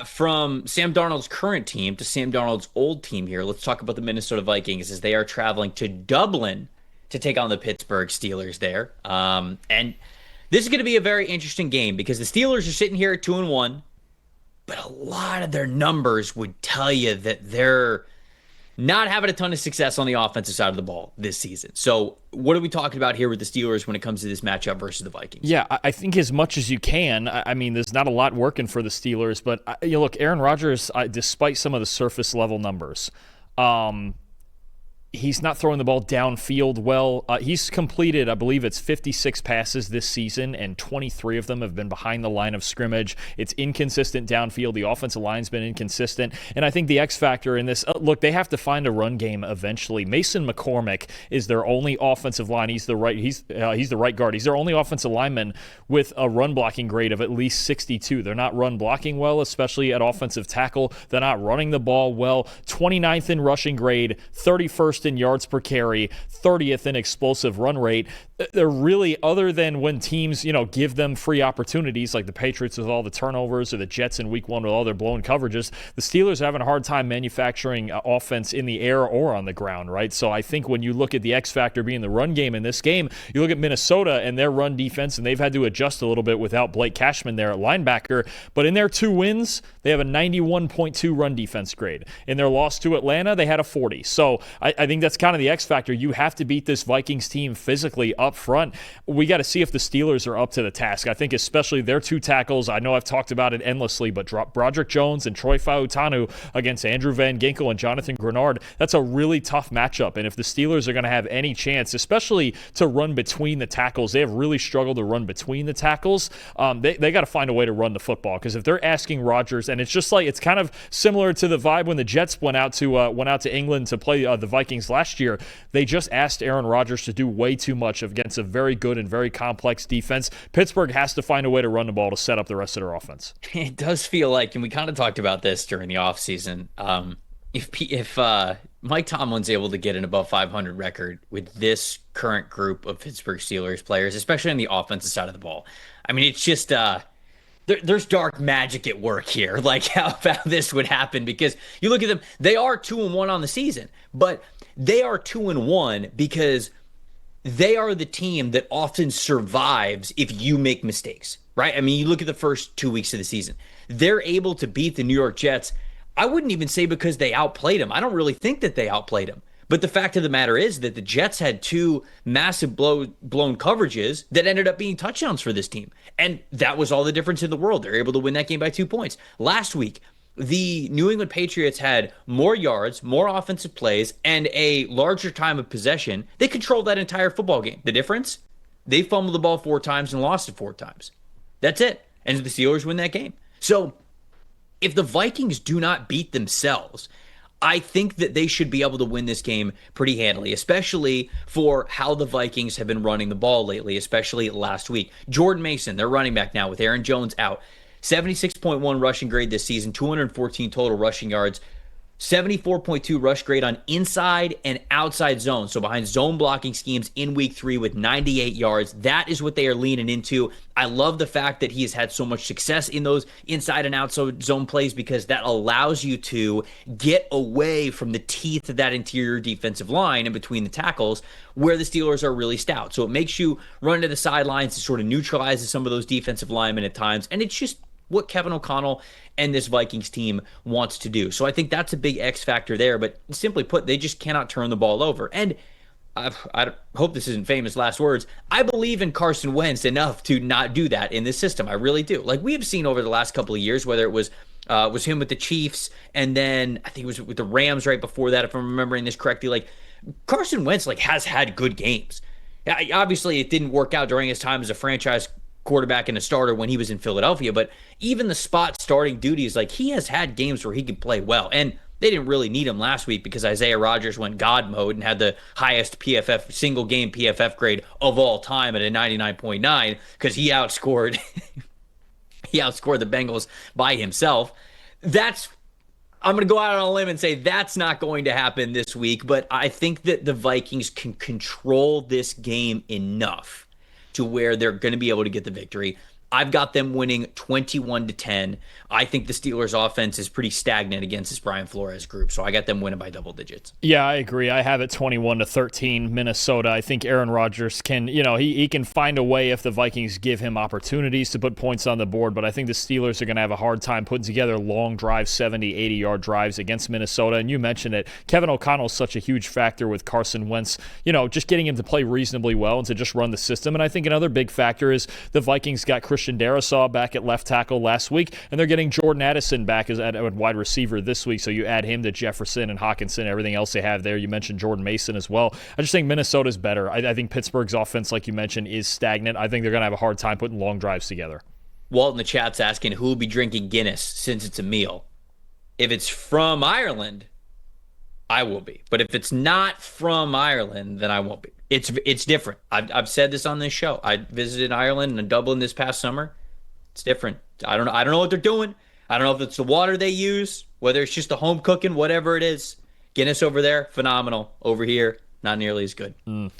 From Sam Darnold's current team to Sam Darnold's old team here, let's talk about the Minnesota Vikings as they are traveling to Dublin to take on the Pittsburgh Steelers there. And this is going to be a very interesting game because the Steelers are sitting here at 2-1, but a lot of their numbers would tell you that they're not having a ton of success on the offensive side of the ball this season. So what are we talking about here with the Steelers when it comes to this matchup versus the Vikings? Yeah, I think as much as you can. I mean, there's not a lot working for the Steelers, but look, Aaron Rodgers, despite some of the surface level numbers, he's not throwing the ball downfield well. He's completed, I believe it's 56 passes this season, and 23 of them have been behind the line of scrimmage. It's inconsistent downfield. The offensive line's been inconsistent. And I think the X factor in this, look, they have to find a run game eventually. Mason McCormick is their only offensive line. He's the right guard. He's their only offensive lineman with a run blocking grade of at least 62. They're not run blocking well, especially at offensive tackle. They're not running the ball well. 29th in rushing grade, 31st in yards per carry, 30th in explosive run rate. They're really, other than when teams, give them free opportunities like the Patriots with all the turnovers or the Jets in week 1 with all their blown coverages, the Steelers are having a hard time manufacturing offense in the air or on the ground, right? So I think when you look at the X factor being the run game in this game, you look at Minnesota and their run defense, and they've had to adjust a little bit without Blake Cashman there at linebacker. But in their 2 wins, they have a 91.2 run defense grade. In their loss to Atlanta, they had a 40. So I think that's kind of the X factor. You have to beat this Vikings team physically up front. We got to see if the Steelers are up to the task. I think especially their 2 tackles, I know I've talked about it endlessly, but Broderick Jones and Troy Fautanu against Andrew Van Ginkel and Jonathan Grenard, that's a really tough matchup. And if the Steelers are going to have any chance, especially to run between the tackles, they have really struggled to run between the tackles. They got to find a way to run the football, because if they're asking Rodgers, and it's just like, it's kind of similar to the vibe when the Jets went out to England to play the Vikings last year. They just asked Aaron Rodgers to do way too much against a very good and very complex defense. Pittsburgh has to find a way to run the ball to set up the rest of their offense. It does feel like, and we kind of talked about this during the offseason, if Mike Tomlin's able to get an above 500 record with this current group of Pittsburgh Steelers players, especially on the offensive side of the ball, I mean, it's just there's dark magic at work here, like how this would happen, because you look at them, they are 2-1 on the season, but they are 2-1 because they are the team that often survives if you make mistakes, right? I mean, you look at the first 2 weeks of the season. They're able to beat the New York Jets. I wouldn't even say because they outplayed them. I don't really think that they outplayed them. But the fact of the matter is that the Jets had 2 massive blown coverages that ended up being touchdowns for this team. And that was all the difference in the world. They're able to win that game by 2 points. Last week, the New England Patriots had more yards, more offensive plays, and a larger time of possession. They controlled that entire football game. The difference? They fumbled the ball 4 times and lost it 4 times. That's it. And the Steelers win that game. So if the Vikings do not beat themselves, I think that they should be able to win this game pretty handily, especially for how the Vikings have been running the ball lately, especially last week. Jordan Mason, their running back now with Aaron Jones out, 76.1 rushing grade this season, 214 total rushing yards, 74.2 rush grade on inside and outside zone. So behind zone blocking schemes in week 3 with 98 yards. That is what they are leaning into. I love the fact that he has had so much success in those inside and outside zone plays, because that allows you to get away from the teeth of that interior defensive line in between the tackles where the Steelers are really stout. So it makes you run to the sidelines to sort of neutralizes some of those defensive linemen at times. And it's just what Kevin O'Connell and this Vikings team wants to do. So I think that's a big X factor there. But simply put, they just cannot turn the ball over. And I hope this isn't famous last words. I believe in Carson Wentz enough to not do that in this system. I really do. Like we have seen over the last couple of years, whether it was him with the Chiefs, and then I think it was with the Rams right before that, if I'm remembering this correctly. Like Carson Wentz has had good games. Obviously, it didn't work out during his time as a franchise quarterback and a starter when he was in Philadelphia, but even the spot starting duties, he has had games where he can play well. And they didn't really need him last week because Isaiah Rodgers went God mode and had the highest PFF single game PFF grade of all time at a 99.9 because he outscored the Bengals by himself. I'm going to go out on a limb and say that's not going to happen this week, but I think that the Vikings can control this game enough to where they're going to be able to get the victory. I've got them winning 21-10. I think the Steelers offense is pretty stagnant against this Brian Flores group, so I got them winning by double digits. Yeah, I agree. I have it 21-13 Minnesota. I think Aaron Rodgers can, he can find a way if the Vikings give him opportunities to put points on the board, but I think the Steelers are going to have a hard time putting together long drives, 70, 80-yard drives against Minnesota. And you mentioned it. Kevin O'Connell's such a huge factor with Carson Wentz, just getting him to play reasonably well and to just run the system. And I think another big factor is the Vikings got Christian Darrisaw back at left tackle last week, and they're getting Jordan Addison back as at wide receiver this week. So you add him to Jefferson and Hawkinson, everything else they have there. You mentioned Jordan Mason as well. I just think Minnesota's better. I think Pittsburgh's offense, like you mentioned, is stagnant. I think they're going to have a hard time putting long drives together. Walt in the chat's asking who will be drinking Guinness since it's a meal. If it's from Ireland, I will be. But if it's not from Ireland, then I won't be. It's different. I've said this on this show. I visited Ireland and Dublin this past summer. It's different. I don't know what they're doing. I don't know if it's the water they use, whether it's just the home cooking, whatever it is. Guinness over there, phenomenal. Over here, not nearly as good.